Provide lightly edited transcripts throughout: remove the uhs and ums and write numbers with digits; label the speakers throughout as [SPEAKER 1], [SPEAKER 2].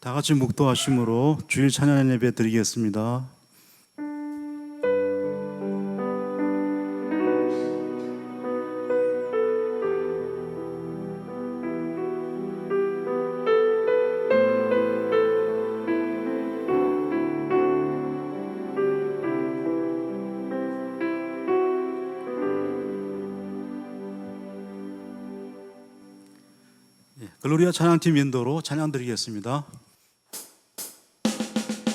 [SPEAKER 1] 다 같이 묵도하심으로 주일 찬양 예배 드리겠습니다. 글로리아 찬양팀 인도로 찬양 드리겠습니다.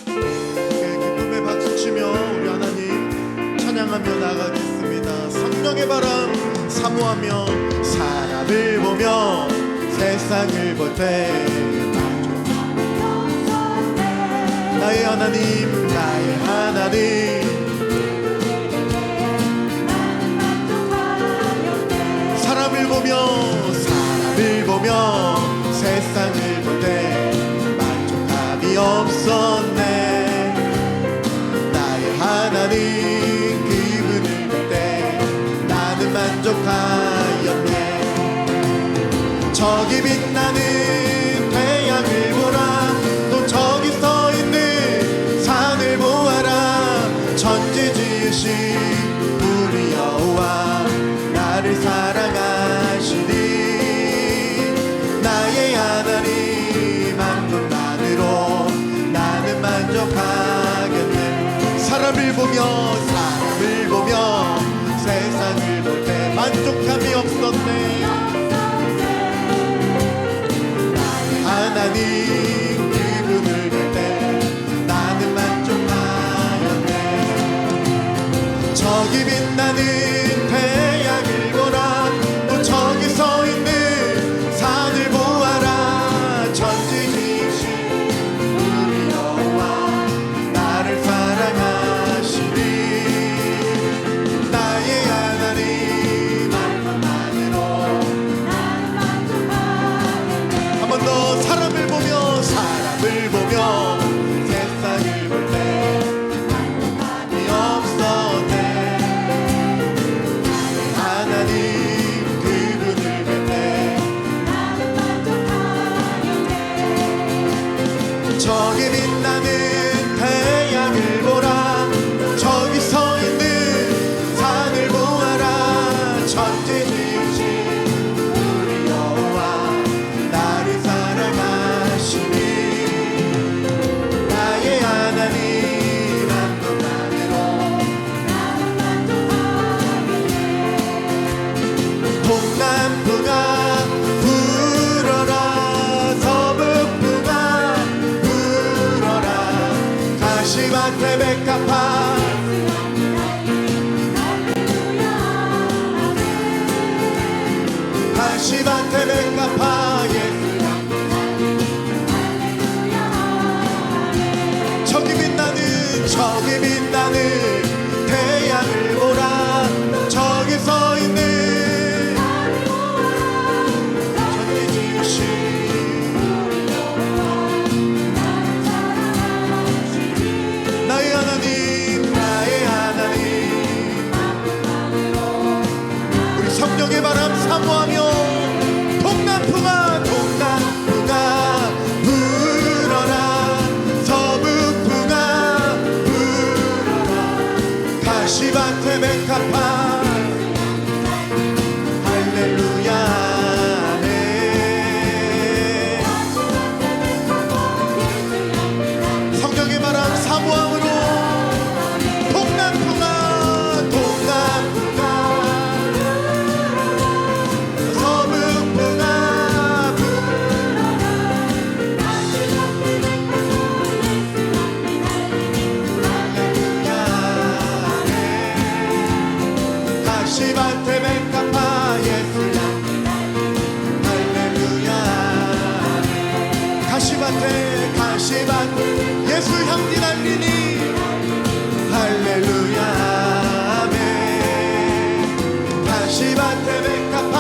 [SPEAKER 2] 기쁨의 박수치며 우리 하나님 찬양하며 나가겠습니다. 성령의 바람 사모하며 사람을 보며 세상을 볼 때 나의 하나님 나의 하나님 사람을 보며 세상을 볼 때 만족함이 없었네. 나의 하나님 그분을 볼 때 나는 만족하였네. 저기 빛나는 태양을 보라. 또 저기 서 있는 산을 보아라. 천지 지으신 우리 여호와 나를 사랑하시니 나의 하나님 한 분만으로 나는 만족하겠네. 사람을 보며 세상을 볼 때 만족함이 없었네. 나의 하나님 그분을 볼 때 나는 만족하였네. 저기 빛나는 태양을 보라. 또 저기 서 있는 산을 보아라. 천지 지으신 우리 여호와 나를 사랑하시니 나의 하나님 한 분만으로 나는 만족하겠네. 한 번 더 사람을 보며 세상을 볼 때 만족함이 없었네. 나의 하나님 그분을 볼 때 나는 만족하겠네. 저기 빛나는 태양을 보라. 저기 서 있는 산을 보아라. 천지 지으신 우리 여호와 나를 사랑하시니 나의 하나님 한 분만으로 나는 만족하겠네. 동남풍아 불어라. 서북풍아 불어라. 가시밭에 백합화 가시밭에 백합화 저기 빛나는 태양을 보라. 저기 서 있는 천지 지으신 나의 하나님 우리 성령의 바람 사모하며 동남풍아 불어라. 서북풍아 불어라. 가시밭에 백합화 할렐루야 아멘. 성령의 바람 사모함으로 동남풍아 서북풍아 할렐루야 아멘. 가시밭에 백합화 예수 할렐루야 아멘. 가시밭 예수 향기 날리니 할렐루야 아멘. 가시밭에 백합화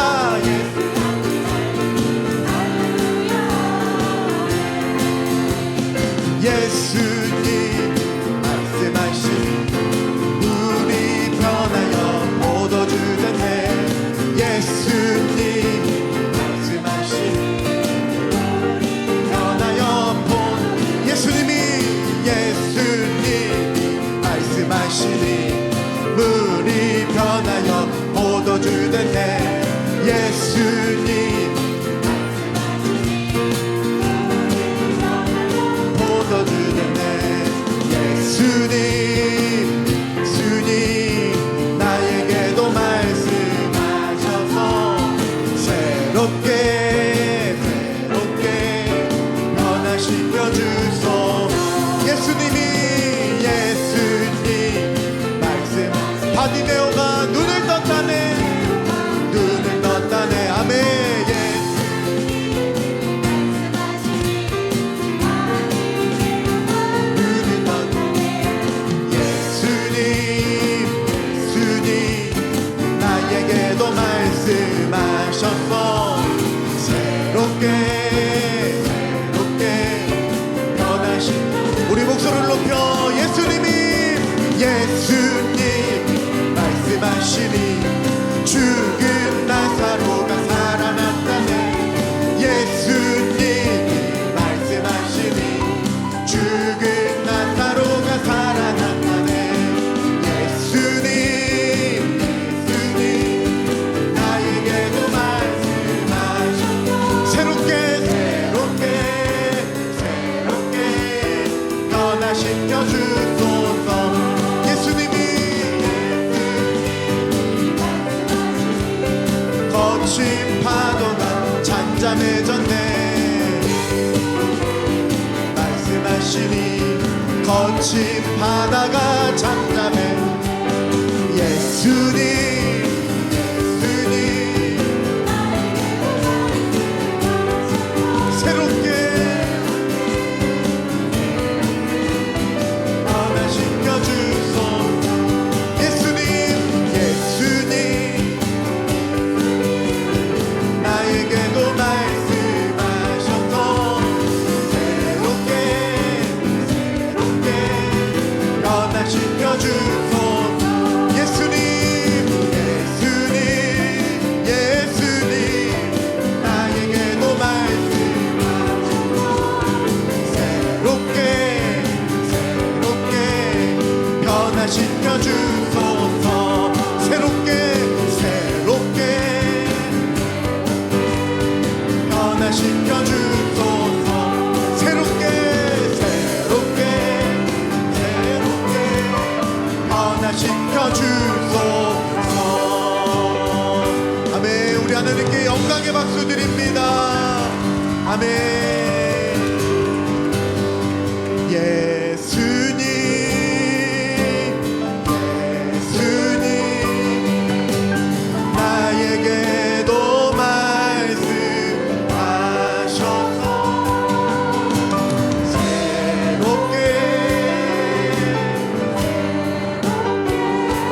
[SPEAKER 2] 예수님 말씀하신 우리 변하여 얻어주는 해. 예수님 말씀하신 변하여 본 변화시켜 주소. 예수님 말씀. 바디메오가 눈을 떴다네. 눈을 떴다네. 아멘. 나에게도 말씀하셨어. 새롭게 변하신. 우리 목소리를 높여 예수님 말씀하시니 죽은 나사로가 살아났다네. 예수님 말씀하시니 죽은 나사로가 살아났다네. 예수님 변화시켜 주소서. 예수님이 거친 파도가 잠잠해졌네. 말씀하시니 거친 바다가 잠잠해. 예수님 새롭게 변화시켜 주소. 예수님 나에게도 말씀하셔서 새롭게 변화시켜 주소. 예수님 나에게도 말씀하셔서 새롭게 변화시켜 주소서. 새롭게 변화시켜 주소서. 새롭게 변화시켜 주소서. 아멘. 우리 하나님께 영광의 박수 드립니다. 아멘. 예수님 나에게도 말씀하셔서 새롭게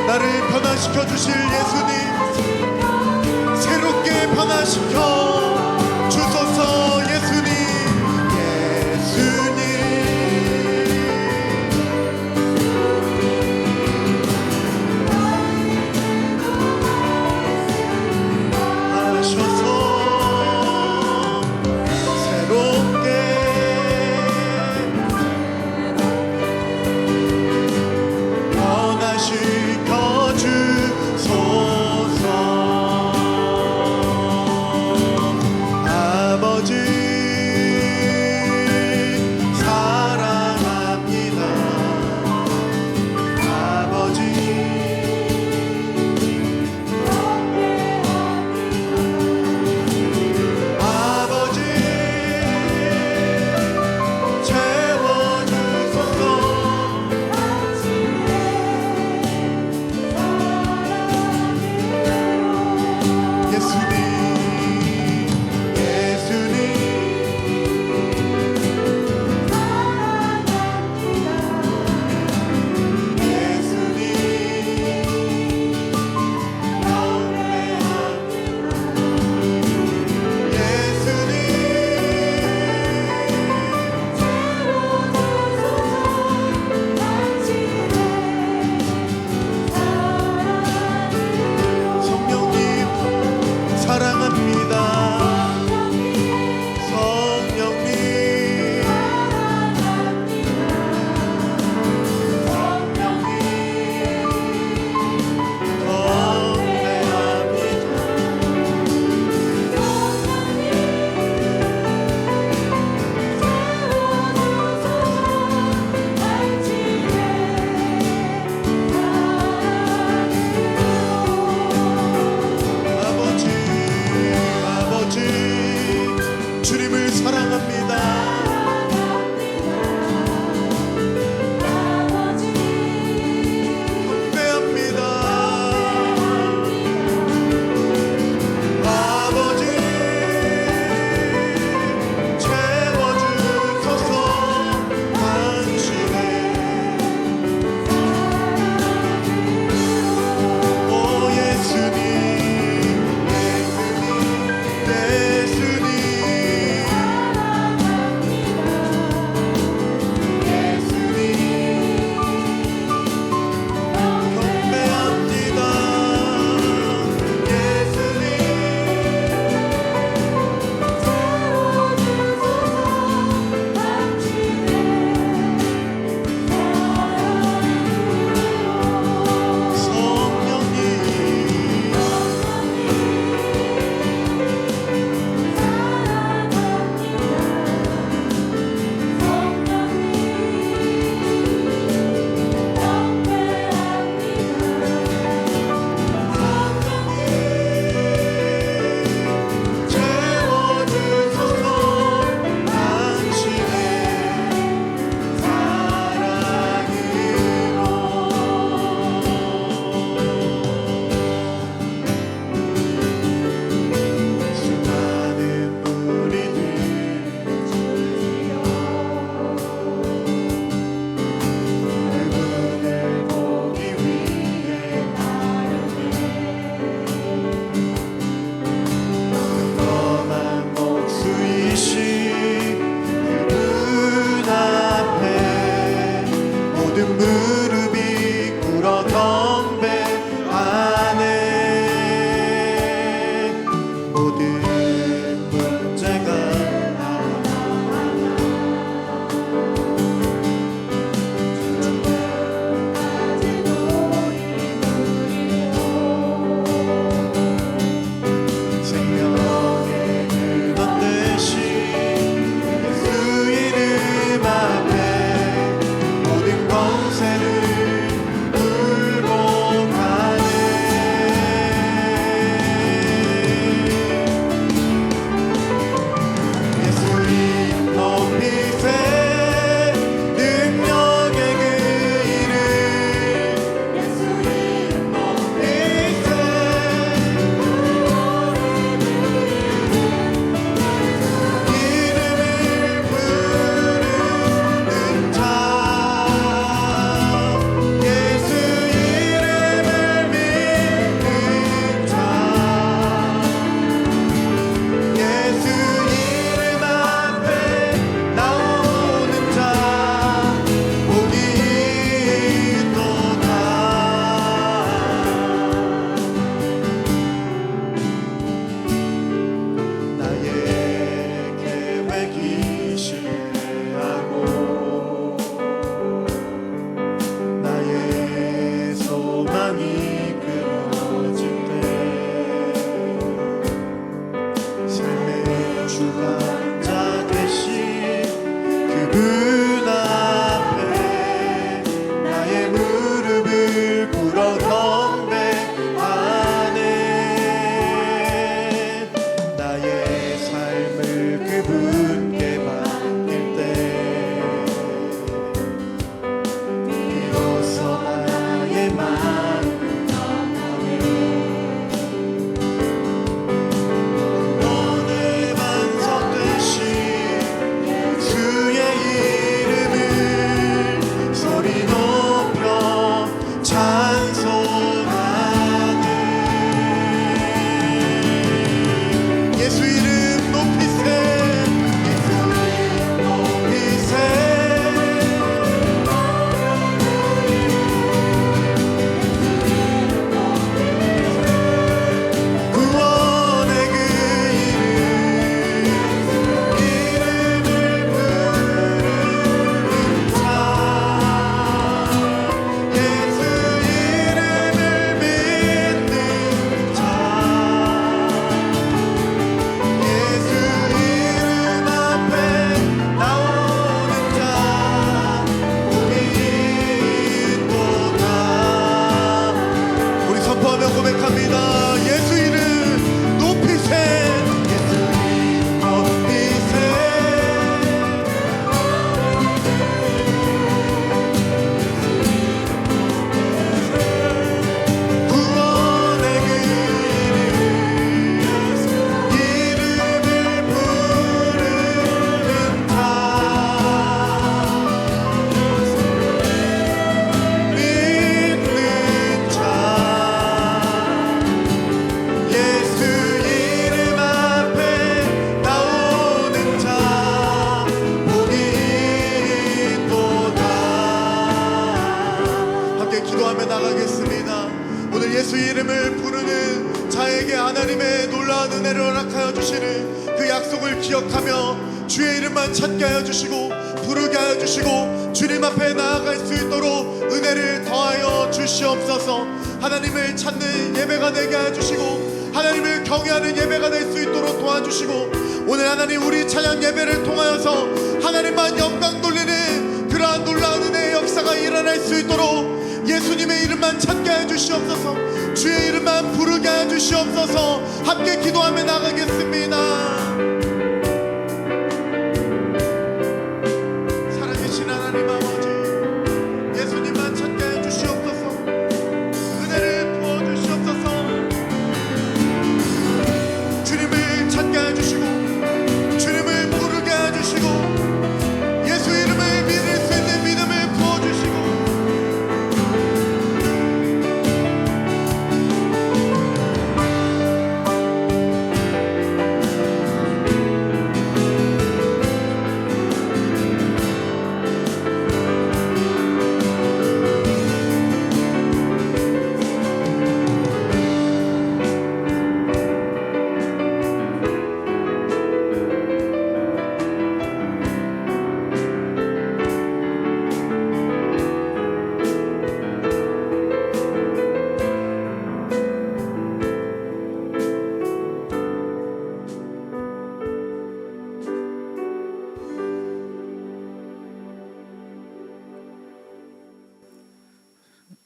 [SPEAKER 2] 나를 변화시켜 주실 예수님, 새롭게 변화시켜 주소서. 예수님 하셔서 새롭게 변화시켜 주소서. 놀라운 은혜를 허락하여 주시는 그 약속을 기억하며 주의 이름만 찾게 하여 주시고 부르게 하여 주시고 주님 앞에 나아갈 수 있도록 은혜를 더하여 주시옵소서. 하나님을 찾는 예배가 되게 하여 주시고 하나님을 경외하는 예배가 될 수 있도록 도와주시고 오늘 하나님 우리 찬양 예배를 통하여서 하나님만 영광 돌리는 그러한 놀라운 은혜의 역사가 일어날 수 있도록 예수님의 이름만 찾게 하여 주시옵소서. 주의 이름만 부르게 하여 주시옵소서. 함께 기도하며 나가겠습니다. 살아계신 하나님 아버지, 예수님만 찾게 하여 주시옵소서. 은혜를 부어 주시옵소서. 주님을 찾게 하여 주시고 주님을 부르게 하여 주시고 예수 이름을 믿을 수 있는 믿음을 부어 주시고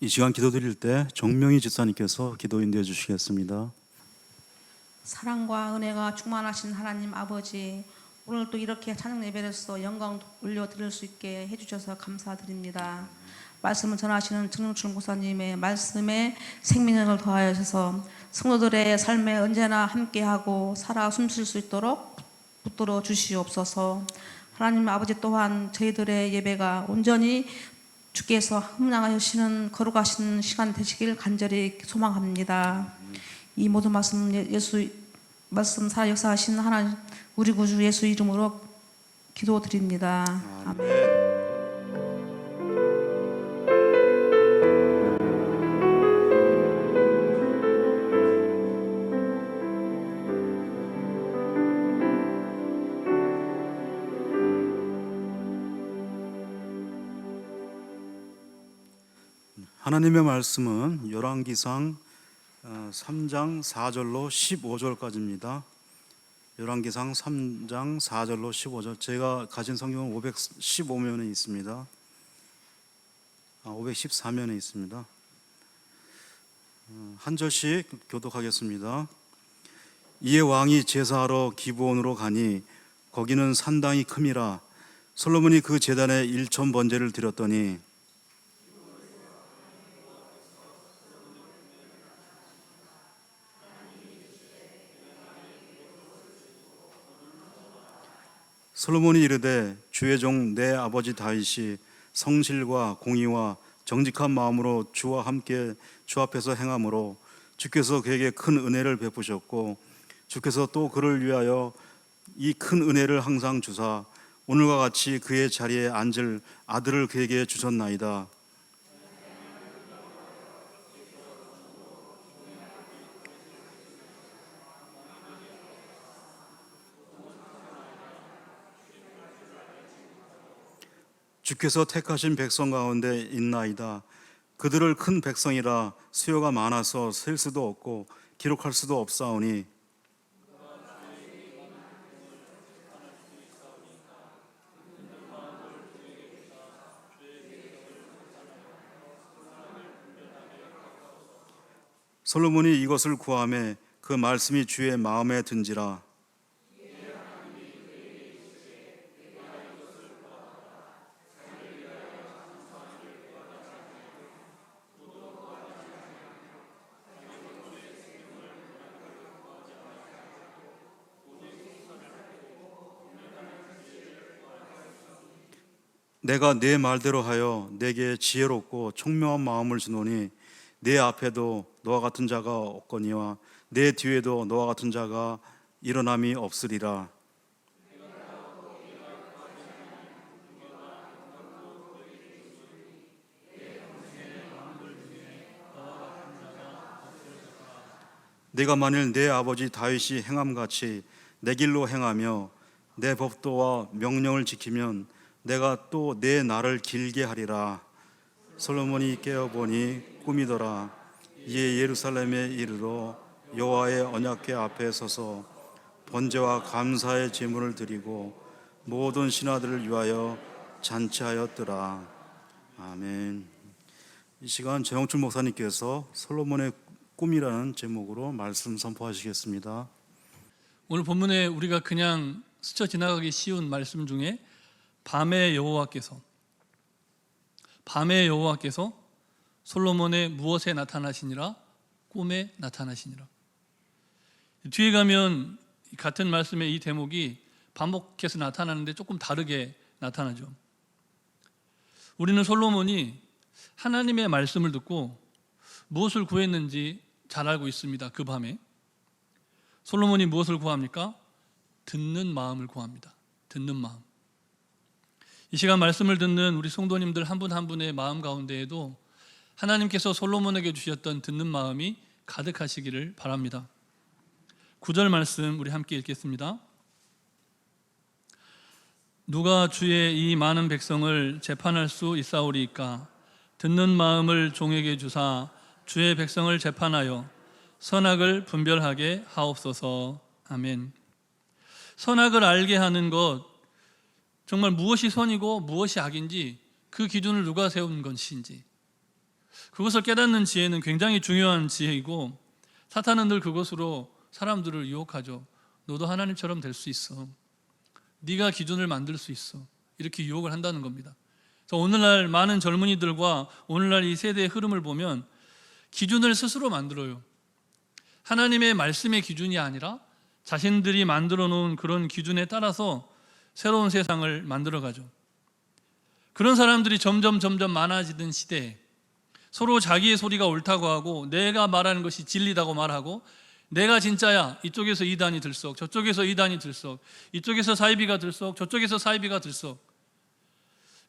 [SPEAKER 1] 이 시간 기도드릴 때 정명희 집사님께서 기도 인도해 주시겠습니다.
[SPEAKER 3] 사랑과 은혜가 충만하신 하나님 아버지, 오늘 또 이렇게 찬양 예배로서 영광 올려드릴 수 있게 해주셔서 감사드립니다. 말씀을 전하시는 정영춘 목사님의 말씀에 생명력을 더하여서 성도들의 삶에 언제나 함께하고 살아 숨쉴 수 있도록 붙들어 주시옵소서. 하나님 아버지 또한 저희들의 예배가 온전히 주께서 흠양하시는 거룩하신 시간 되시길 간절히 소망합니다. 이 모든 말씀 예수 말씀 살아 역사하신 하나님 우리 구주 예수 이름으로 기도드립니다. 아멘.
[SPEAKER 1] 하나님의 말씀은 열왕기상 3장 4절로 15절까지입니다. 열왕기상 3장 4절로 15절. 제가 가진 성경은 515면에 있습니다. 514면에 있습니다. 한 절씩 교독하겠습니다. 이에 왕이 제사하러 기브온으로 가니 거기는 산당이 큼이라. 솔로몬이 그 제단에 1,000번제를 드렸더니 솔로몬이 이르되 주의 종 내 아버지 다윗이 성실과 공의와 정직한 마음으로 주와 함께 주 앞에서 행함으로 주께서 그에게 큰 은혜를 베푸셨고 주께서 또 그를 위하여 이 큰 은혜를 항상 주사 오늘과 같이 그의 자리에 앉을 아들을 그에게 주셨나이다. 주께서 택하신 백성 가운데 있나이다. 그들을 큰 백성이라 수요가 많아서 셀 수도 없고 기록할 수도 없사오니 솔로몬이 이것을 구하매 그 말씀이 주의 마음에 든지라. 내가 내 말대로 하여 내게 지혜롭고 총명한 마음을 주노니 내 앞에도 너와 같은 자가 없거니와 내 뒤에도 너와 같은 자가 일어남이 없으리라. 네가 만일 내 아버지 다윗이 행함같이 내 길로 행하며 내 법도와 명령을 지키면 내가 또 내 날을 길게 하리라. 솔로몬이 깨어보니 꿈이더라. 이에 예루살렘에 이르러 여호와의 언약궤 앞에 서서 번제와 감사의 제물을 드리고 모든 신하들을 위하여 잔치하였더라. 아멘. 이 시간 정영출 목사님께서 솔로몬의 꿈이라는 제목으로 말씀 선포하시겠습니다.
[SPEAKER 4] 오늘 본문에 우리가 그냥 스쳐 지나가기 쉬운 말씀 중에 밤에 여호와께서 솔로몬의 무엇에 나타나시니라? 꿈에 나타나시니라. 뒤에 가면 같은 말씀의 이 대목이 반복해서 나타나는데 조금 다르게 나타나죠. 우리는 솔로몬이 하나님의 말씀을 듣고 무엇을 구했는지 잘 알고 있습니다. 그 밤에 솔로몬이 무엇을 구합니까? 듣는 마음을 구합니다. 듣는 마음. 이 시간 말씀을 듣는 우리 성도님들 한 분 한 분의 마음 가운데에도 하나님께서 솔로몬에게 주셨던 듣는 마음이 가득하시기를 바랍니다. 9절 말씀 우리 함께 읽겠습니다. 누가 주의 이 많은 백성을 재판할 수 있사오리이까? 듣는 마음을 종에게 주사 주의 백성을 재판하여 선악을 분별하게 하옵소서. 아멘. 선악을 알게 하는 것, 정말 무엇이 선이고 무엇이 악인지 그 기준을 누가 세운 것인지 그것을 깨닫는 지혜는 굉장히 중요한 지혜이고, 사탄은 늘 그것으로 사람들을 유혹하죠. 너도 하나님처럼 될 수 있어. 네가 기준을 만들 수 있어. 이렇게 유혹을 한다는 겁니다. 그래서 오늘날 많은 젊은이들과 오늘날 이 세대의 흐름을 보면 기준을 스스로 만들어요. 하나님의 말씀의 기준이 아니라 자신들이 만들어 놓은 그런 기준에 따라서 새로운 세상을 만들어가죠. 그런 사람들이 점점 많아지던 시대에 서로 자기의 소리가 옳다고 하고 내가 말하는 것이 진리다고 말하고 내가 진짜야, 이쪽에서 이단이 들썩, 저쪽에서 이단이 들썩, 이쪽에서 사이비가 들썩, 저쪽에서 사이비가 들썩.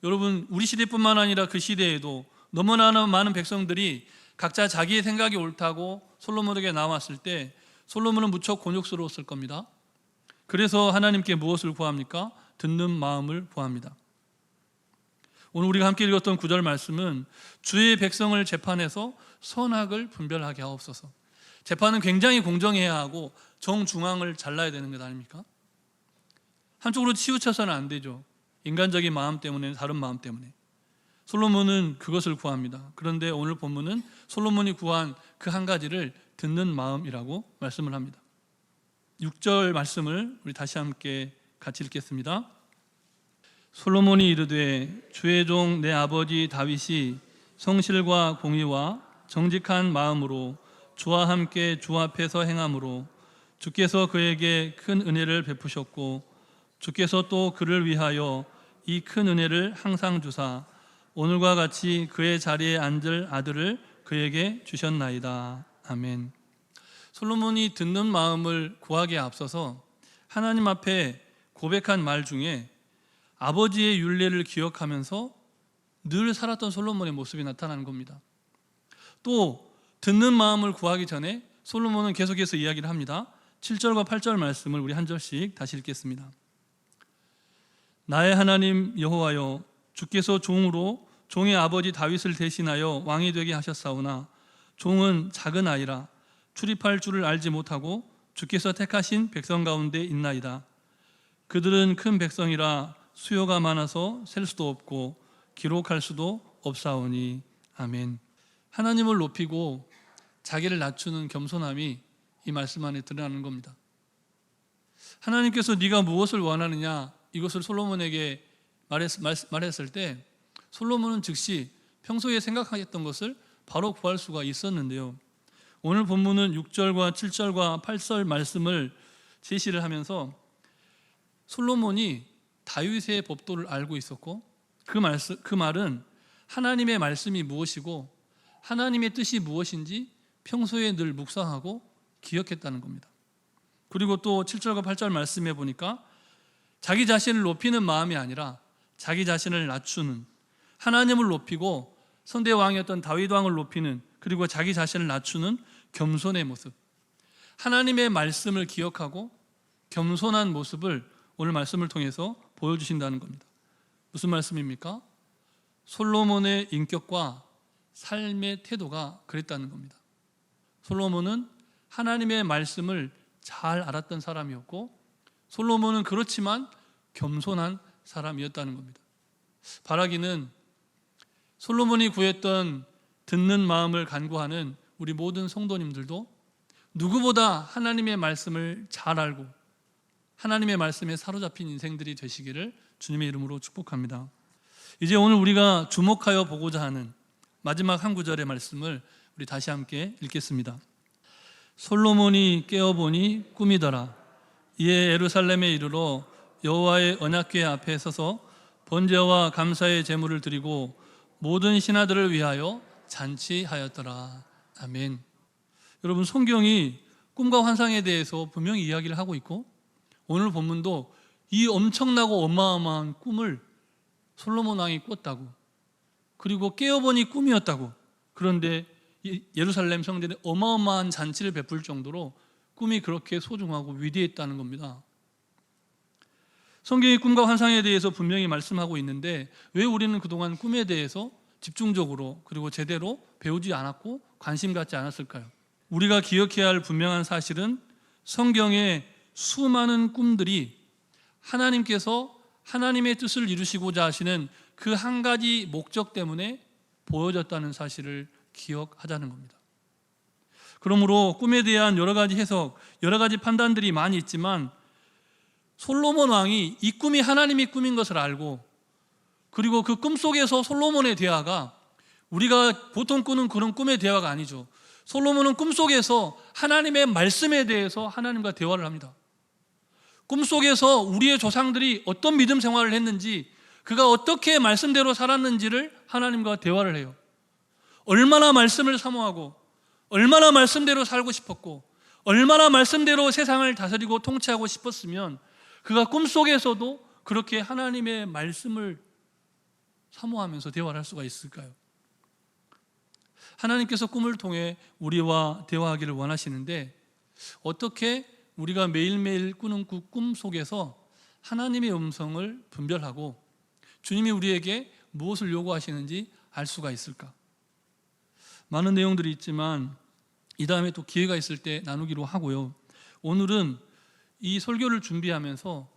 [SPEAKER 4] 여러분, 우리 시대뿐만 아니라 그 시대에도 너무나 많은 백성들이 각자 자기의 생각이 옳다고 솔로몬에게 나왔을 때 솔로몬은 무척 곤욕스러웠을 겁니다. 그래서 하나님께 무엇을 구합니까? 듣는 마음을 구합니다. 오늘 우리가 함께 읽었던 9절 말씀은 주의 백성을 재판해서 선악을 분별하게 하옵소서. 재판은 굉장히 공정해야 하고 정중앙을 잘라야 되는 것 아닙니까? 한쪽으로 치우쳐서는 안 되죠. 인간적인 마음 때문에, 다른 마음 때문에. 솔로몬은 그것을 구합니다. 그런데 오늘 본문은 솔로몬이 구한 그 한 가지를 듣는 마음이라고 말씀을 합니다. 6절 말씀을 우리 다시 함께 같이 읽겠습니다. 솔로몬이 이르되 주의 종 내 아버지 다윗이 성실과 공의와 정직한 마음으로 주와 함께 주 앞에서 행함으로 주께서 그에게 큰 은혜를 베푸셨고 주께서 또 그를 위하여 이 큰 은혜를 항상 주사 오늘과 같이 그의 자리에 앉을 아들을 그에게 주셨나이다. 아멘. 솔로몬이 듣는 마음을 구하기에 앞서서 하나님 앞에 고백한 말 중에 아버지의 율례를 기억하면서 늘 살았던 솔로몬의 모습이 나타나는 겁니다. 또 듣는 마음을 구하기 전에 솔로몬은 계속해서 이야기를 합니다. 7절과 8절 말씀을 우리 한 절씩 다시 읽겠습니다. 나의 하나님 여호와여, 주께서 종으로 종의 아버지 다윗을 대신하여 왕이 되게 하셨사오나 종은 작은 아이라 출입할 줄을 알지 못하고 주께서 택하신 백성 가운데 있나이다. 그들은 큰 백성이라 수요가 많아서 셀 수도 없고 기록할 수도 없사오니. 아멘. 하나님을 높이고 자기를 낮추는 겸손함이 이 말씀 안에 드러나는 겁니다. 하나님께서 네가 무엇을 원하느냐, 이것을 솔로몬에게 말했을 때 솔로몬은 즉시 평소에 생각하였던 것을 바로 구할 수가 있었는데요. 오늘 본문은 6절과 7절과 8절 말씀을 제시를 하면서 솔로몬이 다윗의 법도를 알고 있었고 그 말은 하나님의 말씀이 무엇이고 하나님의 뜻이 무엇인지 평소에 늘 묵상하고 기억했다는 겁니다. 그리고 또 7절과 8절 말씀해 보니까 자기 자신을 높이는 마음이 아니라 자기 자신을 낮추는, 하나님을 높이고 선대 왕이었던 다윗 왕을 높이는, 그리고 자기 자신을 낮추는 겸손의 모습, 하나님의 말씀을 기억하고 겸손한 모습을 오늘 말씀을 통해서 보여주신다는 겁니다. 무슨 말씀입니까? 솔로몬의 인격과 삶의 태도가 그랬다는 겁니다. 솔로몬은 하나님의 말씀을 잘 알았던 사람이었고, 솔로몬은 그렇지만 겸손한 사람이었다는 겁니다. 바라기는 솔로몬이 구했던 듣는 마음을 간구하는 우리 모든 성도님들도 누구보다 하나님의 말씀을 잘 알고 하나님의 말씀에 사로잡힌 인생들이 되시기를 주님의 이름으로 축복합니다. 이제 오늘 우리가 주목하여 보고자 하는 마지막 한 구절의 말씀을 우리 다시 함께 읽겠습니다. 솔로몬이 깨어보니 꿈이더라. 이에 예루살렘에 이르러 여호와의 언약궤 앞에 서서 번제와 감사의 제물을 드리고 모든 신하들을 위하여 잔치하였더라. 아멘. 여러분, 성경이 꿈과 환상에 대해서 분명히 이야기를 하고 있고, 오늘 본문도 이 엄청나고 어마어마한 꿈을 솔로몬 왕이 꿨다고, 그리고 깨어보니 꿈이었다고. 그런데 예루살렘 성전에 어마어마한 잔치를 베풀 정도로 꿈이 그렇게 소중하고 위대했다는 겁니다. 성경이 꿈과 환상에 대해서 분명히 말씀하고 있는데 왜 우리는 그동안 꿈에 대해서 집중적으로 그리고 제대로 배우지 않았고 관심 갖지 않았을까요? 우리가 기억해야 할 분명한 사실은 성경의 수많은 꿈들이 하나님께서 하나님의 뜻을 이루시고자 하시는 그 한 가지 목적 때문에 보여졌다는 사실을 기억하자는 겁니다. 그러므로 꿈에 대한 여러 가지 해석, 여러 가지 판단들이 많이 있지만 솔로몬 왕이 이 꿈이 하나님의 꿈인 것을 알고, 그리고 그 꿈 속에서 솔로몬의 대화가 우리가 보통 꾸는 그런 꿈의 대화가 아니죠. 솔로몬은 꿈 속에서 하나님의 말씀에 대해서 하나님과 대화를 합니다. 꿈 속에서 우리의 조상들이 어떤 믿음 생활을 했는지, 그가 어떻게 말씀대로 살았는지를 하나님과 대화를 해요. 얼마나 말씀을 사모하고 얼마나 말씀대로 살고 싶었고 얼마나 말씀대로 세상을 다스리고 통치하고 싶었으면 그가 꿈속에서도 그렇게 하나님의 말씀을 사모하면서 대화를 할 수가 있을까요? 하나님께서 꿈을 통해 우리와 대화하기를 원하시는데 어떻게 우리가 매일매일 꾸는 그 꿈 속에서 하나님의 음성을 분별하고 주님이 우리에게 무엇을 요구하시는지 알 수가 있을까? 많은 내용들이 있지만 이 다음에 또 기회가 있을 때 나누기로 하고요. 오늘은 이 설교를 준비하면서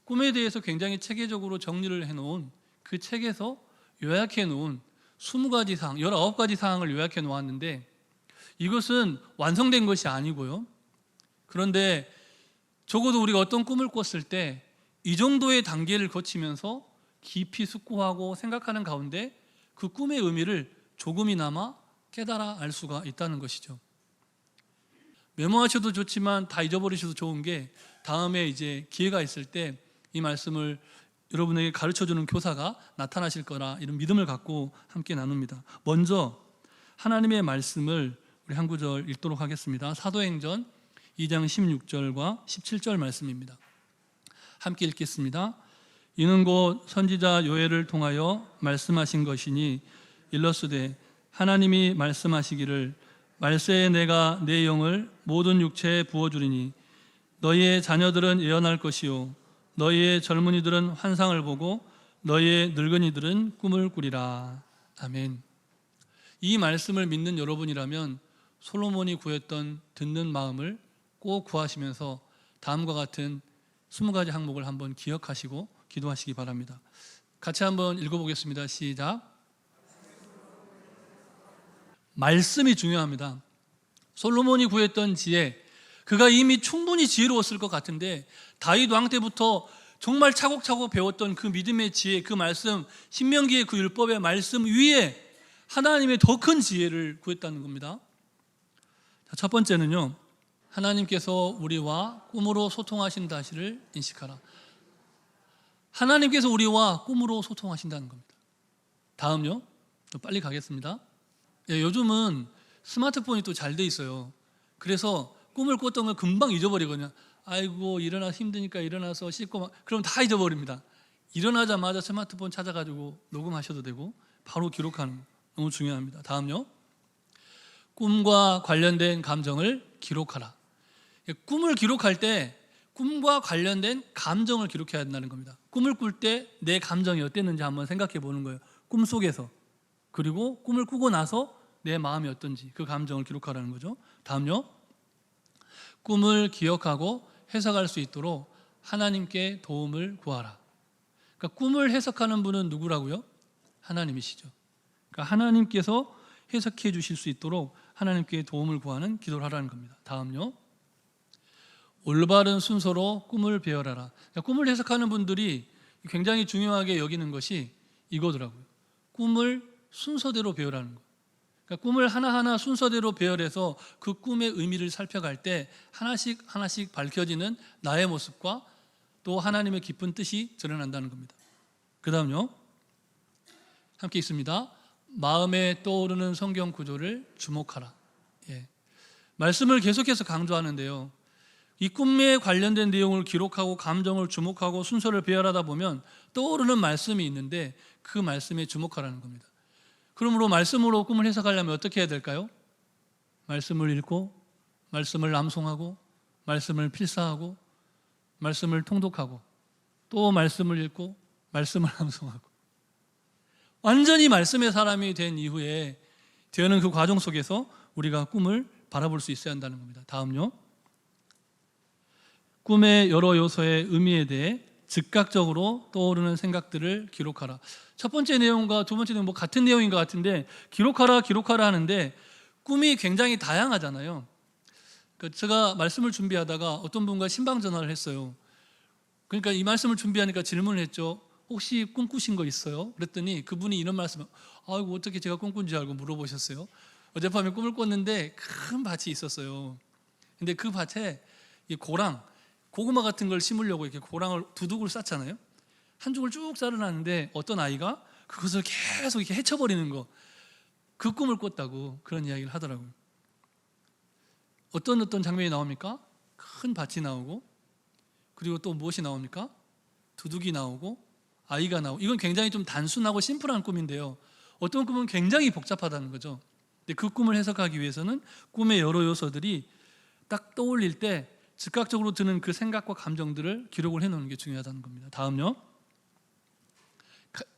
[SPEAKER 4] 꿈에 대해서 굉장히 체계적으로 정리를 해놓은 그 책에서 요약해 놓은 20가지 사항, 19가지 사항을 요약해 놓았는데 이것은 완성된 것이 아니고요. 그런데 적어도 우리가 어떤 꿈을 꿨을 때 이 정도의 단계를 거치면서 깊이 숙고하고 생각하는 가운데 그 꿈의 의미를 조금이나마 깨달아 알 수가 있다는 것이죠. 메모하셔도 좋지만 다 잊어버리셔도 좋은 게 다음에 이제 기회가 있을 때 이 말씀을 여러분에게 가르쳐주는 교사가 나타나실 거라 이런 믿음을 갖고 함께 나눕니다. 먼저 하나님의 말씀을 우리 한 구절 읽도록 하겠습니다. 사도행전 2장 16절과 17절 말씀입니다. 함께 읽겠습니다. 이는 곧 선지자 요엘을 통하여 말씀하신 것이니 일러스되 하나님이 말씀하시기를 말세에 내가 내 영을 모든 육체에 부어주리니 너희의 자녀들은 예언할 것이요 너희의 젊은이들은 환상을 보고 너희의 늙은이들은 꿈을 꾸리라. 아멘. 이 말씀을 믿는 여러분이라면 솔로몬이 구했던 듣는 마음을 꼭 구하시면서 다음과 같은 20가지 항목을 한번 기억하시고 기도하시기 바랍니다. 같이 한번 읽어보겠습니다. 시작. 말씀이 중요합니다. 솔로몬이 구했던 지혜, 그가 이미 충분히 지혜로웠을 것 같은데 다윗 왕 때부터 정말 차곡차곡 배웠던 그 믿음의 지혜, 그 말씀, 신명기의 그 율법의 말씀 위에 하나님의 더 큰 지혜를 구했다는 겁니다. 첫 번째는요, 하나님께서 우리와 꿈으로 소통하신다 하시를 인식하라. 하나님께서 우리와 꿈으로 소통하신다는 겁니다. 다음요, 또 빨리 가겠습니다. 요즘은 스마트폰이 또 잘 돼 있어요. 그래서 꿈을 꿨던 걸 금방 잊어버리거든요. 아이고 일어나 힘드니까 일어나서 씻고 그럼 다 잊어버립니다. 일어나자마자 스마트폰 찾아가지고 녹음하셔도 되고 바로 기록하는 거 너무 중요합니다. 다음요, 꿈과 관련된 감정을 기록하라. 꿈을 기록할 때 꿈과 관련된 감정을 기록해야 된다는 겁니다. 꿈을 꿀 때 내 감정이 어땠는지 한번 생각해 보는 거예요. 꿈 속에서. 그리고 꿈을 꾸고 나서 내 마음이 어떤지 그 감정을 기록하라는 거죠. 다음요. 꿈을 기억하고 해석할 수 있도록 하나님께 도움을 구하라. 그러니까 꿈을 해석하는 분은 누구라고요? 하나님이시죠. 그러니까 하나님께서 해석해 주실 수 있도록 하나님께 도움을 구하는 기도를 하라는 겁니다. 다음요. 올바른 순서로 꿈을 배열하라. 그러니까 꿈을 해석하는 분들이 굉장히 중요하게 여기는 것이 이거더라고요. 꿈을 순서대로 배열하는 거. 그러니까 꿈을 하나하나 순서대로 배열해서 그 꿈의 의미를 살펴갈 때 하나씩 하나씩 밝혀지는 나의 모습과 또 하나님의 깊은 뜻이 드러난다는 겁니다. 그 다음요. 함께 있습니다. 마음에 떠오르는 성경 구조를 주목하라. 예. 말씀을 계속해서 강조하는데요. 이 꿈에 관련된 내용을 기록하고 감정을 주목하고 순서를 배열하다 보면 떠오르는 말씀이 있는데 그 말씀에 주목하라는 겁니다. 그러므로 말씀으로 꿈을 해석하려면 어떻게 해야 될까요? 말씀을 읽고 말씀을 암송하고 말씀을 필사하고 말씀을 통독하고 또 말씀을 읽고 말씀을 암송하고 완전히 말씀의 사람이 된 이후에 되는 그 과정 속에서 우리가 꿈을 바라볼 수 있어야 한다는 겁니다. 다음요. 꿈의 여러 요소의 의미에 대해 즉각적으로 떠오르는 생각들을 기록하라. 첫 번째 내용과 두 번째 내용 같은 내용인 것 같은데 기록하라 하는데 꿈이 굉장히 다양하잖아요. 제가 말씀을 준비하다가 어떤 분과 신방 전화를 했어요. 그러니까 이 말씀을 준비하니까 질문을 했죠. 혹시 꿈꾸신 거 있어요? 그랬더니 그분이 이런 말씀을 아이고 어떻게 제가 꿈꾼 줄 알고 물어보셨어요. 어젯밤에 꿈을 꿨는데 큰 밭이 있었어요. 근데 그 밭에 이 고구마 같은 걸 심으려고 이렇게 고랑을 두둑을 쌌잖아요. 한 쪽을 쭉 자르놨는데 어떤 아이가 그것을 계속 이렇게 헤쳐버리는 거, 그 꿈을 꿨다고 그런 이야기를 하더라고요. 어떤 장면이 나옵니까? 큰 밭이 나오고 그리고 또 무엇이 나옵니까? 두둑이 나오고 아이가 나오고. 이건 굉장히 좀 단순하고 심플한 꿈인데요. 어떤 꿈은 굉장히 복잡하다는 거죠. 근데 그 꿈을 해석하기 위해서는 꿈의 여러 요소들이 딱 떠올릴 때 즉각적으로 드는 그 생각과 감정들을 기록을 해놓는 게 중요하다는 겁니다. 다음요.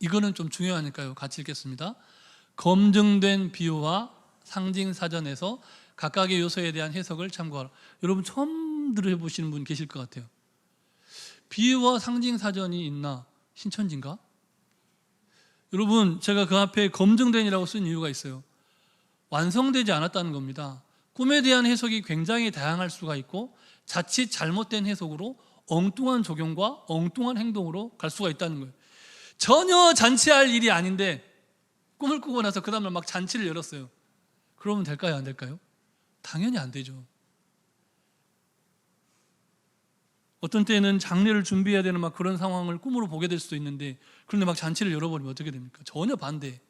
[SPEAKER 4] 이거는 좀 중요하니까요. 같이 읽겠습니다. 검증된 비유와 상징 사전에서 각각의 요소에 대한 해석을 참고하라. 여러분 처음 들어보시는 분 계실 것 같아요. 비유와 상징 사전이 있나? 신천지인가? 여러분 제가 그 앞에 검증된이라고 쓴 이유가 있어요. 완성되지 않았다는 겁니다. 꿈에 대한 해석이 굉장히 다양할 수가 있고 자칫 잘못된 해석으로 엉뚱한 적용과 엉뚱한 행동으로 갈 수가 있다는 거예요. 전혀 잔치할 일이 아닌데 꿈을 꾸고 나서 그 다음날 막 잔치를 열었어요. 그러면 될까요? 안 될까요? 당연히 안 되죠. 어떤 때는 장례를 준비해야 되는 막 그런 상황을 꿈으로 보게 될 수도 있는데 그런데 막 잔치를 열어버리면 어떻게 됩니까? 전혀 반대.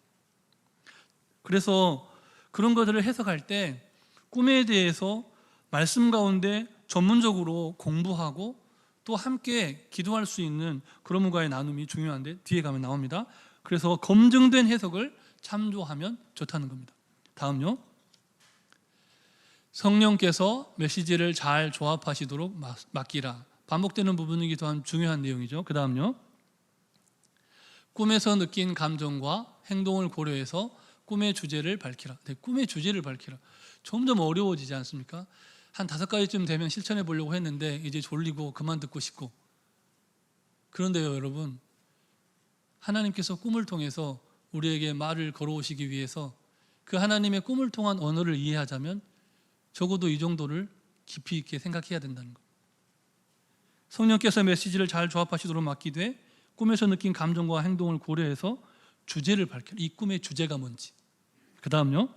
[SPEAKER 4] 그래서 그런 것들을 해석할 때 꿈에 대해서 말씀 가운데 전문적으로 공부하고 또 함께 기도할 수 있는 그런 분과의 나눔이 중요한데 뒤에 가면 나옵니다. 그래서 검증된 해석을 참조하면 좋다는 겁니다. 다음요. 성령께서 메시지를 잘 조합하시도록 맡기라. 반복되는 부분이기도 한 중요한 내용이죠. 그 다음요. 꿈에서 느낀 감정과 행동을 고려해서 꿈의 주제를 밝히라. 네, 꿈의 주제를 밝히라. 점점 어려워지지 않습니까? 한 5가지쯤 되면 실천해 보려고 했는데 이제 졸리고 그만 듣고 싶고. 그런데요 여러분, 하나님께서 꿈을 통해서 우리에게 말을 걸어오시기 위해서 그 하나님의 꿈을 통한 언어를 이해하자면 적어도 이 정도를 깊이 있게 생각해야 된다는 것. 성령께서 메시지를 잘 조합하시도록 맡기되 꿈에서 느낀 감정과 행동을 고려해서 주제를 밝혀라. 이 꿈의 주제가 뭔지. 그 다음요.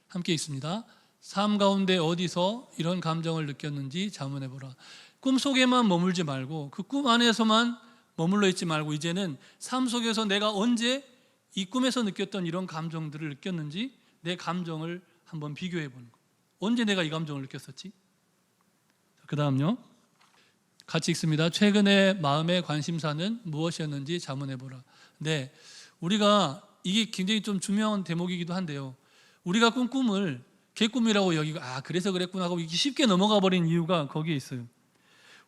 [SPEAKER 4] 함께 있습니다. 삶 가운데 어디서 이런 감정을 느꼈는지 자문해보라. 꿈 속에만 머물지 말고 그 꿈 안에서만 머물러 있지 말고 이제는 삶 속에서 내가 언제 이 꿈에서 느꼈던 이런 감정들을 느꼈는지 내 감정을 한번 비교해보는 거. 언제 내가 이 감정을 느꼈었지? 그 다음요. 같이 읽습니다. 최근에 마음의 관심사는 무엇이었는지 자문해보라. 네, 우리가 이게 굉장히 좀 중요한 대목이기도 한데요. 우리가 꾼 꿈을 개꿈이라고 여기고 그래서 그랬구나 하고 이렇게 쉽게 넘어가 버린 이유가 거기에 있어요.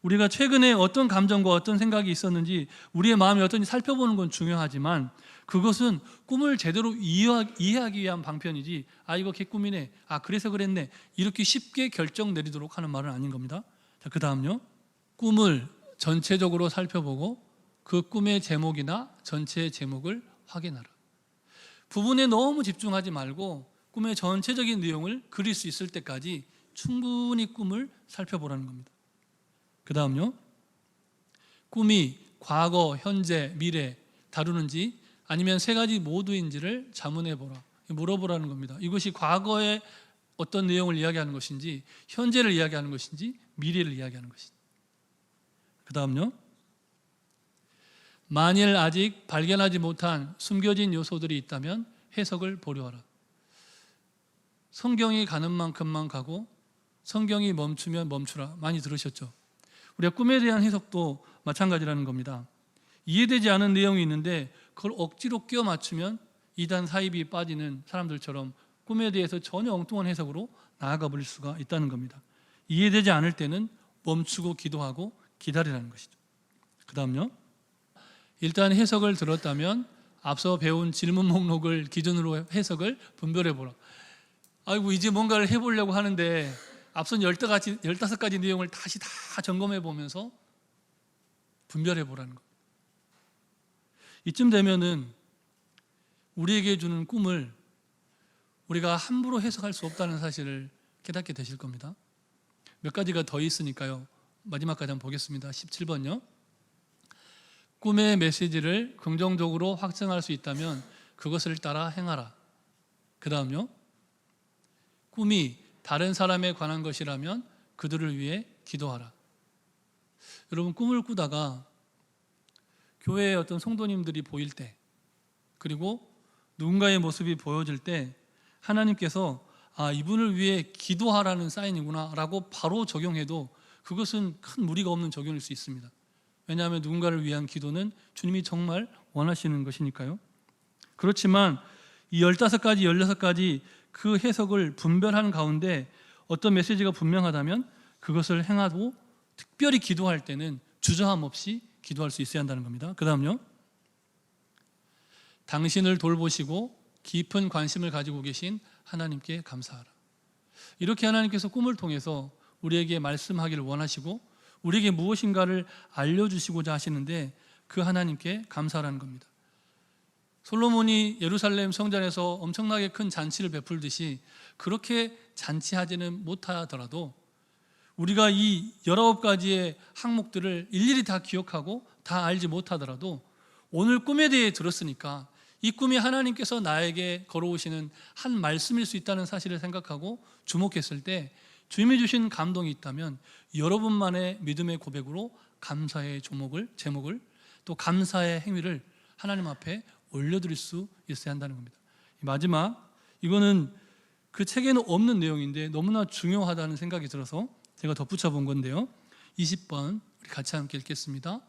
[SPEAKER 4] 우리가 최근에 어떤 감정과 어떤 생각이 있었는지 우리의 마음이 어떤지 살펴보는 건 중요하지만 그것은 꿈을 제대로 이해하기 위한 방편이지 이거 개꿈이네, 그래서 그랬네, 이렇게 쉽게 결정 내리도록 하는 말은 아닌 겁니다. 자, 그 다음요. 꿈을 전체적으로 살펴보고 그 꿈의 제목이나 전체의 제목을 확인하라. 부분에 너무 집중하지 말고 꿈의 전체적인 내용을 그릴 수 있을 때까지 충분히 꿈을 살펴보라는 겁니다. 그 다음요. 꿈이 과거, 현재, 미래 다루는지 아니면 세 가지 모두인지를 자문해보라. 물어보라는 겁니다. 이것이 과거의 어떤 내용을 이야기하는 것인지, 현재를 이야기하는 것인지, 미래를 이야기하는 것인지. 그 다음요. 만일 아직 발견하지 못한 숨겨진 요소들이 있다면 해석을 보류하라. 성경이 가는 만큼만 가고 성경이 멈추면 멈추라. 많이 들으셨죠? 우리가 꿈에 대한 해석도 마찬가지라는 겁니다. 이해되지 않은 내용이 있는데 그걸 억지로 끼워 맞추면 이단 사입이 빠지는 사람들처럼 꿈에 대해서 전혀 엉뚱한 해석으로 나아가 버릴 수가 있다는 겁니다. 이해되지 않을 때는 멈추고 기도하고 기다리라는 것이죠. 그 다음요. 일단 해석을 들었다면 앞서 배운 질문 목록을 기준으로 해석을 분별해 보라. 이제 뭔가를 해보려고 하는데 앞선 15가지 내용을 다시 다 점검해 보면서 분별해 보라는 것. 이쯤 되면은 우리에게 주는 꿈을 우리가 함부로 해석할 수 없다는 사실을 깨닫게 되실 겁니다. 몇 가지가 더 있으니까요. 마지막까지 한번 보겠습니다. 17번요. 꿈의 메시지를 긍정적으로 확증할 수 있다면 그것을 따라 행하라. 그 다음요. 꿈이 다른 사람에 관한 것이라면 그들을 위해 기도하라. 여러분, 꿈을 꾸다가 교회의 어떤 성도님들이 보일 때, 그리고 누군가의 모습이 보여질 때 하나님께서 이분을 위해 기도하라는 사인이구나 라고 바로 적용해도 그것은 큰 무리가 없는 적용일 수 있습니다. 왜냐하면 누군가를 위한 기도는 주님이 정말 원하시는 것이니까요. 그렇지만 이 15가지, 16가지 그 해석을 분별하는 가운데 어떤 메시지가 분명하다면 그것을 행하고 특별히 기도할 때는 주저함 없이 기도할 수 있어야 한다는 겁니다. 그 다음요. 당신을 돌보시고 깊은 관심을 가지고 계신 하나님께 감사하라. 이렇게 하나님께서 꿈을 통해서 우리에게 말씀하기를 원하시고 우리에게 무엇인가를 알려주시고자 하시는데 그 하나님께 감사하라는 겁니다. 솔로몬이 예루살렘 성전에서 엄청나게 큰 잔치를 베풀듯이 그렇게 잔치하지는 못하더라도 우리가 이 19가지의 항목들을 일일이 다 기억하고 다 알지 못하더라도 오늘 꿈에 대해 들었으니까 이 꿈이 하나님께서 나에게 걸어오시는 한 말씀일 수 있다는 사실을 생각하고 주목했을 때 주님이 주신 감동이 있다면 여러분만의 믿음의 고백으로 감사의 제목을 또 감사의 행위를 하나님 앞에 올려드릴 수 있어야 한다는 겁니다. 마지막, 이거는 그 책에는 없는 내용인데 너무나 중요하다는 생각이 들어서 제가 덧붙여 본 건데요. 20번 우리 같이 함께 읽겠습니다.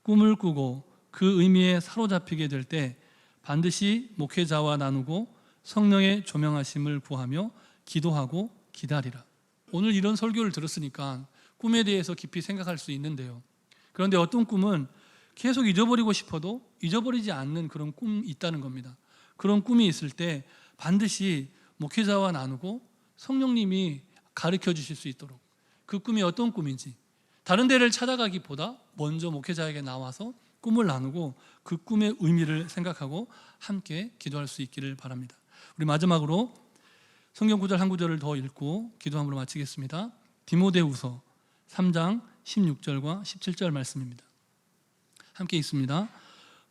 [SPEAKER 4] 꿈을 꾸고 그 의미에 사로잡히게 될 때 반드시 목회자와 나누고 성령의 조명하심을 구하며 기도하고 기다리라. 오늘 이런 설교를 들었으니까 꿈에 대해서 깊이 생각할 수 있는데요. 그런데 어떤 꿈은 계속 잊어버리고 싶어도 잊어버리지 않는 그런 꿈이 있다는 겁니다. 그런 꿈이 있을 때 반드시 목회자와 나누고 성령님이 가르쳐 주실 수 있도록 그 꿈이 어떤 꿈인지 다른 데를 찾아가기보다 먼저 목회자에게 나와서 꿈을 나누고 그 꿈의 의미를 생각하고 함께 기도할 수 있기를 바랍니다. 우리 마지막으로 성경 구절 한 구절을 더 읽고 기도함으로 마치겠습니다. 디모데후서 3장 16절과 17절 말씀입니다. 함께 읽습니다.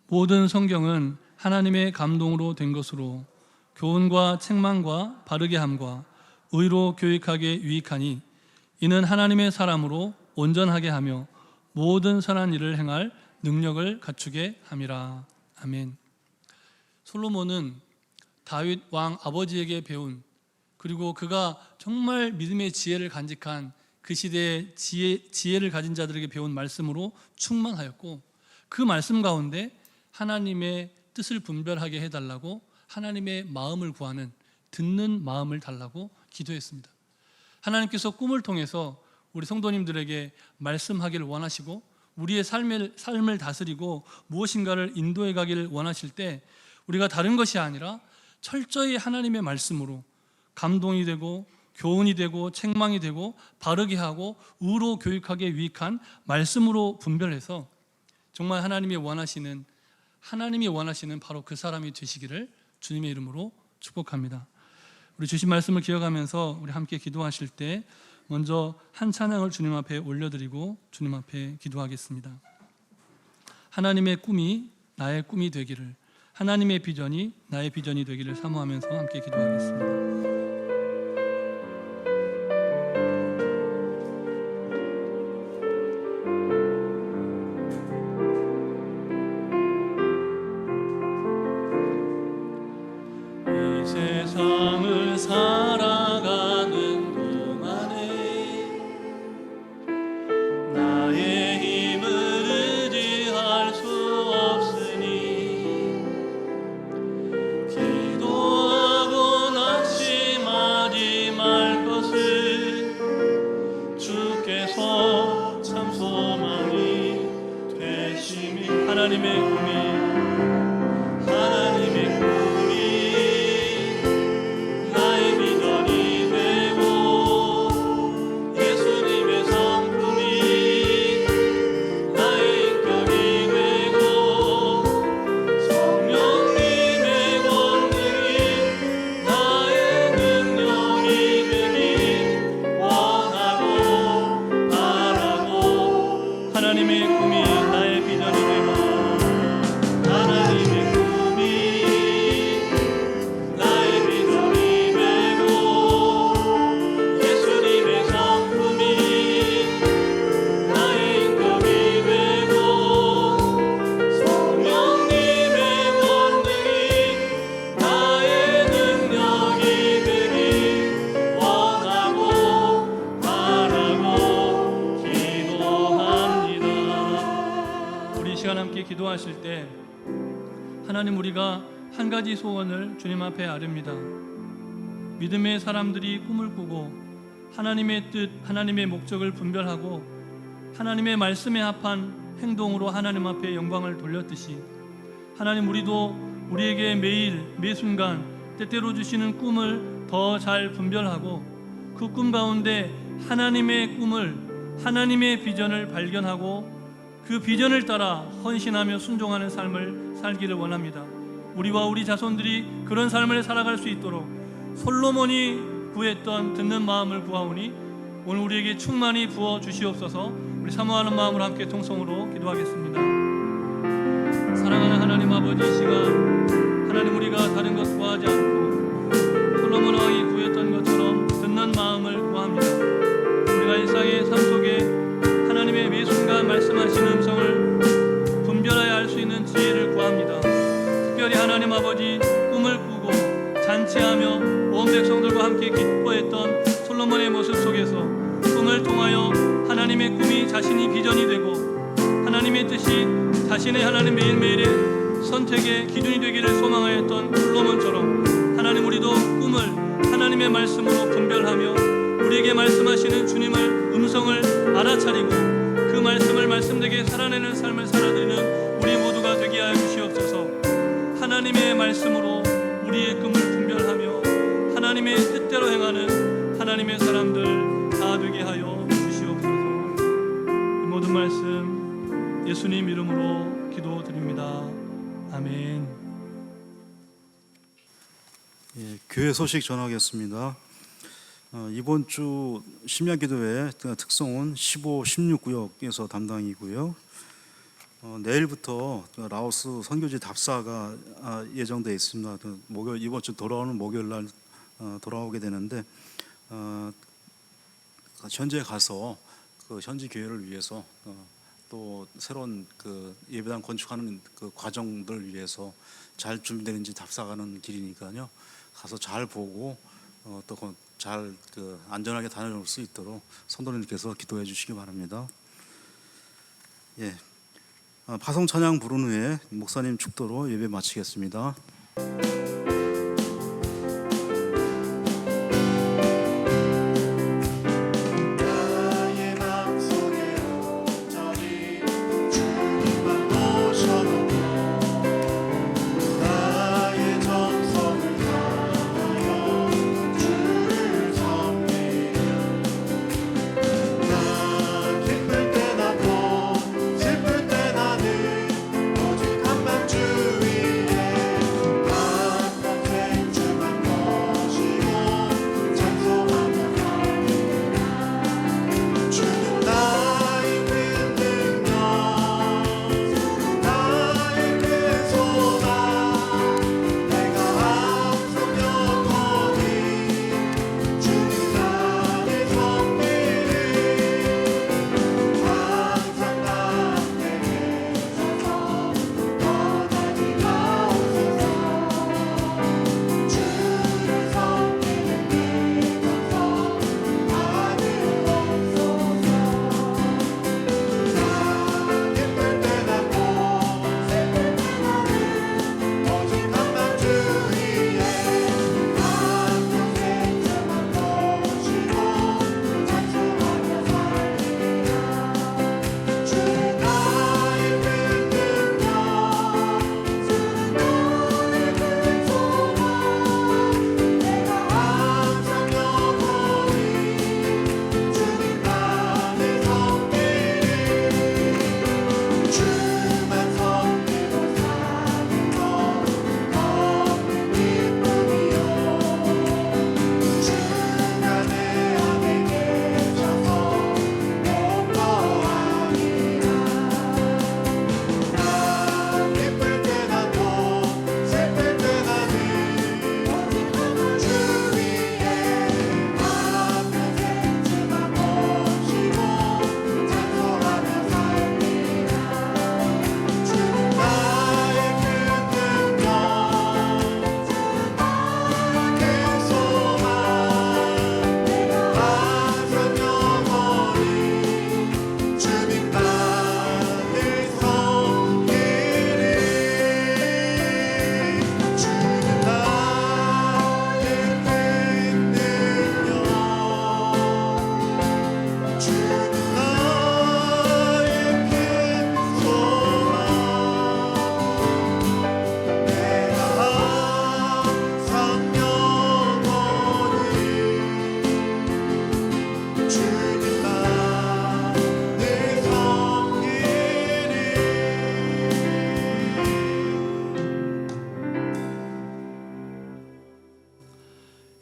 [SPEAKER 4] 모든 성경은 하나님의 감동으로 된 것으로 교훈과 책망과 바르게 함과 의로 교육하게 유익하니 이는 하나님의 사람으로 온전하게 하며 모든 선한 일을 행할 능력을 갖추게 함이라. 아멘. 솔로몬은 다윗 왕 아버지에게 배운, 그리고 그가 정말 믿음의 지혜를 간직한 그 시대의 지혜를 가진 자들에게 배운 말씀으로 충만하였고 그 말씀 가운데 하나님의 뜻을 분별하게 해달라고 하나님의 마음을 구하는, 듣는 마음을 달라고 기도했습니다. 하나님께서 꿈을 통해서 우리 성도님들에게 말씀하기를 원하시고 우리의 삶을 다스리고 무엇인가를 인도해 가기를 원하실 때 우리가 다른 것이 아니라 철저히 하나님의 말씀으로 감동이 되고 교훈이 되고 책망이 되고 바르게 하고 의로 교육하기에 유익한 말씀으로 분별해서 정말 하나님이 원하시는 바로 그 사람이 되시기를 주님의 이름으로 축복합니다. 우리 주신 말씀을 기억하면서 우리 함께 기도하실 때 먼저 한 찬양을 주님 앞에 올려드리고 주님 앞에 기도하겠습니다. 하나님의 꿈이 나의 꿈이 되기를, 하나님의 비전이 나의 비전이 되기를 사모하면서 함께 기도하겠습니다. 이 세상을 살아가는 동안에 나의 힘을 의지할 수 없으니 기도하고 낙심하지 말 것을 주께서 참 소망이 되시니 하나님의 꿈이 나의 비전이 되고 예수님의 성품이 나의 인격이 되고 성령님의 권능이 나의 능력이 되길 원하고 바라고 하나님의 꿈이 나의 비전이 되고 하나님의 기도하실 때 하나님, 우리가 한 가지 소원을 주님 앞에 아릅니다. 믿음의 사람들이 꿈을 꾸고 하나님의 뜻, 하나님의 목적을 분별하고 하나님의 말씀에 합한 행동으로 하나님 앞에 영광을 돌렸듯이 하나님, 우리도 우리에게 매일 매 순간 때때로 주시는 꿈을 더 잘 분별하고 그 꿈 가운데 하나님의 꿈을, 하나님의 비전을 발견하고 그 비전을 따라 헌신하며 순종하는 삶을 살기를 원합니다. 우리와 우리 자손들이 그런 삶을 살아갈 수 있도록 솔로몬이 구했던 듣는 마음을 구하오니 오늘 우리에게 충만히 부어 주시옵소서. 우리 사모하는 마음으로 함께 통성으로 기도하겠습니다. 사랑하는 하나님 아버지, 이 시간 하나님, 우리가 다른 것 구하지 않고 솔로몬 왕이 구했던 것처럼 듣는 마음을 구합니다. 우리가 일상의 삶 속에 하나님의 매 순간 말씀하시는 음성을 분별하여 알 수 있는 지혜를 구합니다. 특별히 하나님 아버지, 꿈을 꾸고 잔치하며 온 백성들과 함께 기뻐했던 솔로몬의 모습 속에서 꿈을 통하여 하나님의 꿈이 자신이 비전이 되고 하나님의 뜻이 자신의 하나님 매일매일의 선택의 기준이 되기를 소망하였던 솔로몬처럼 하나님, 우리도 꿈을 하나님의 말씀으로 분별하며 우리에게 말씀하시는 주님의 음성을 알아차리고 그 말씀을 말씀되게 살아내는 삶을 살아내는 우리 모두가 되게 하여 주시옵소서. 하나님의 말씀으로 우리의 꿈을 분별하며 하나님의 뜻대로 행하는 하나님의 사람들 다 되게 하여 주시옵소서. 이 모든 말씀 예수님 이름으로 기도드립니다. 아멘.
[SPEAKER 1] 예, 교회 소식 전하겠습니다. 이번 주 심야기도회 특성은 15, 16구역에서 담당이고요. 내일부터 라오스 선교지 답사가 예정되어 있습니다. 목요일, 이번 주 돌아오는 목요일 날 돌아오게 되는데 현지에 가서 그 현지 교회를 위해서 또 새로운 그 예배당 건축하는 그 과정들을 위해서 잘 준비되는지 답사가는 길이니까요. 가서 잘 보고 또 잘 그 안전하게 다녀올 수 있도록 성도님께서 기도해 주시기 바랍니다. 예, 파송 찬양 부른 후에 목사님 축도로 예배 마치겠습니다.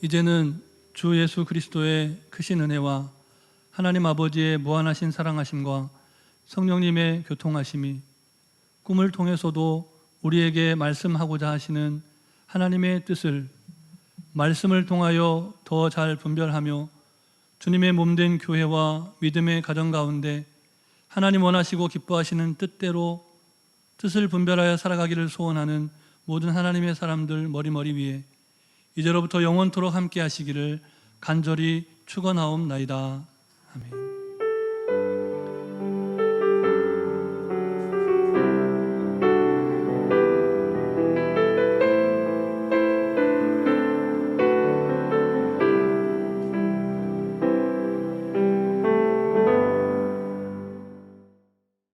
[SPEAKER 4] 이제는 주 예수 그리스도의 크신 은혜와 하나님 아버지의 무한하신 사랑하심과 성령님의 교통하심이 꿈을 통해서도 우리에게 말씀하고자 하시는 하나님의 뜻을 말씀을 통하여 더 잘 분별하며 주님의 몸된 교회와 믿음의 가정 가운데 하나님 원하시고 기뻐하시는 뜻대로 뜻을 분별하여 살아가기를 소원하는 모든 하나님의 사람들 머리머리 위에 이제로부터 영원토록 함께 하시기를 간절히 축원하옵나이다. 아멘.